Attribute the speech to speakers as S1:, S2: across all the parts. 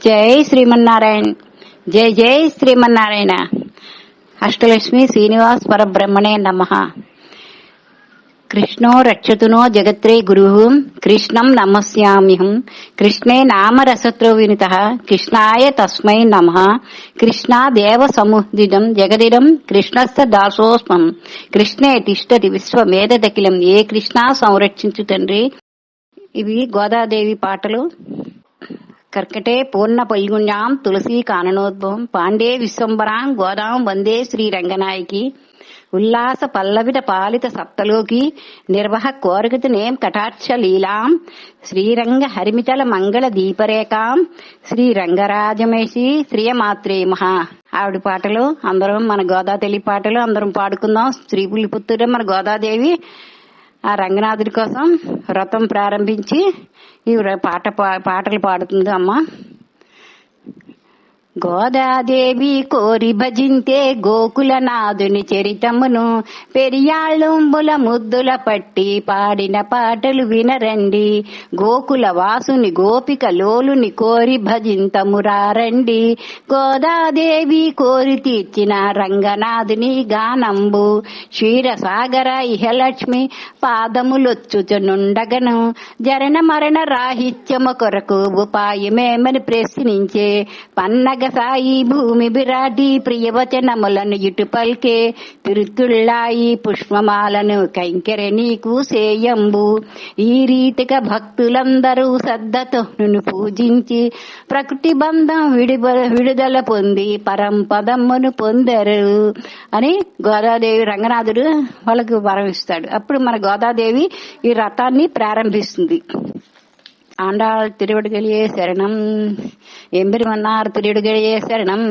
S1: జై శ్రీమన్నారాయణ. జై జై శ్రీమన్నారాయణ. అష్టలక్ష్మి శ్రీనివాస్ పరబ్రహ్మణే నమః. కృష్ణో రక్షతునో జగత్రే గురుః కృష్ణం నమస్యామ్యహం. కృష్ణే నామరసత్రో వినుతః కృష్ణాయ తస్మై నమః. కృష్ణాదేవ సముదితం జగదిదం కృష్ణస్య దాసోస్మం. కృష్ణే తిష్టతి విశ్వమేదఖిలం ఏ కృష్ణ సంరక్షించు తండ్రి. ఇవి గోదాదేవి పాటలు. కర్కటే పూర్ణ పల్గుణ్యాం తులసీ కాననోద్భవం పాండే విశ్వంబరాం గోదాం వందే శ్రీరంగనాయకి. ఉల్లాస పల్లవిత పాలిత సప్తలోకి నిర్వహ కోరగతి నేం కటాక్ష లీలాం. శ్రీరంగ హరిమితల మంగళ దీపరేఖాం శ్రీరంగరాజమేషి శ్రియమాత్రే మహా. ఆవిడ పాటలు అందరం, మన గోదాదేవి పాటలు అందరం పాడుకుందాం. శ్రీ పులిపుత్తూరు మన గోదాదేవి ఆ రంగనాథుడి కోసం వ్రతం ప్రారంభించి ఈ పాటలు పాడుతుంది అమ్మ. గోదాదేవి కోరి భజింతే గోకులనాథుని చరితమును పెరియాళ్ళుంబుల ముద్దుల పట్టి పాడిన పాటలు వినరండి. గోకుల వాసుని గోపిక లోలుని కోరి భజింతమురారండి. గోదాదేవి కోరి తీర్చిన రంగనాథుని గానంబు క్షీరసాగర ఇహలక్ష్మి పాదములొచ్చుచునుండగను జరణ మరణ రాహిత్యము కొరకు ఉపాయమేమని ప్రశ్నించే పన్నగ సాయి భూమి బిరాటి ప్రియవచనములను ఇటు పల్కే తిరుతుళ్ళాయి పుష్పమాలను కైంకర నీకు సేయంబు. ఈ రీతిగా భక్తులందరూ శ్రద్ధతో నిన్ను పూజించి ప్రకృతి బంధం విడుదల పొంది పరంపదమ్మును పొందరు అని గోదాదేవి రంగనాథుడు వాళ్ళకు వరం ఇస్తాడు. అప్పుడు మన గోదాదేవి ఈ రథాన్ని ప్రారంభిస్తుంది. ఆండాళ్ తిరువడిగలియే శరణం, ఎంబెరుమన్నార్ తిరువడిగలియే శరణం,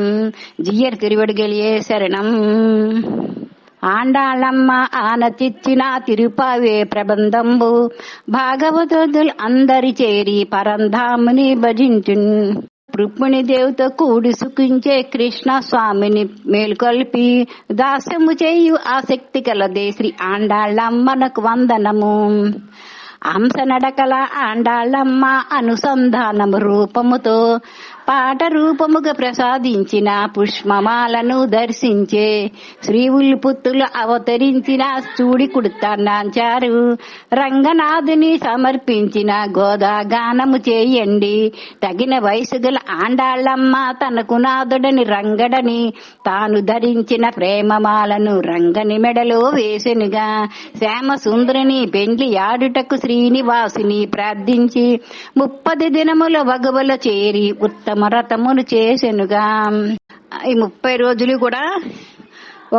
S1: జియ్యర్ తిరువడిగలియే శరణం. ఆండాళమ్మ ఆనతిచ్చిన తిరుపావే ప్రబంధంబు భాగవతులు అందరి చేరి పరంధాముని భజించున్. రుక్మిణి దేవుతో కూడి సుఖించే కృష్ణ స్వామిని మేలుకొల్పి దాస్యము చేయు ఆసక్తి కలదే శ్రీ ఆండాళ్ళమ్మనకు వందనము. హంస నడకల ఆండాళ్ళమ్మ అనుసంధానము రూపముతో పాట రూపముగా ప్రసాదించిన పుష్పమాలను దర్శించే శ్రీవుల్పుత్తులు అవతరించిన చూడి కుడుతాంచారు. రంగనాథుని సమర్పించిన గోదా గానము చేయండి. తగిన వయసు గల ఆండాళ్ళమ్మ తనకు నాదుడని రంగడని తాను ధరించిన ప్రేమమాలను రంగని మెడలో వేసెనుగా. శ్యామ సుందరిని పెండ్లి ఆడుటకు శ్రీనివాసుని ప్రార్థించి 30 దినముల వగవల చేరి ఉత్తమ రథమును చేసెనుగా. ఈ 30 రోజులు కూడా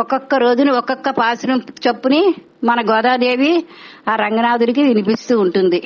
S1: ఒక్కొక్క రోజుని ఒక్కొక్క పాసురం చొప్పుని మన గోదాదేవి ఆ రంగనాథుడికి వినిపిస్తూ ఉంటుంది.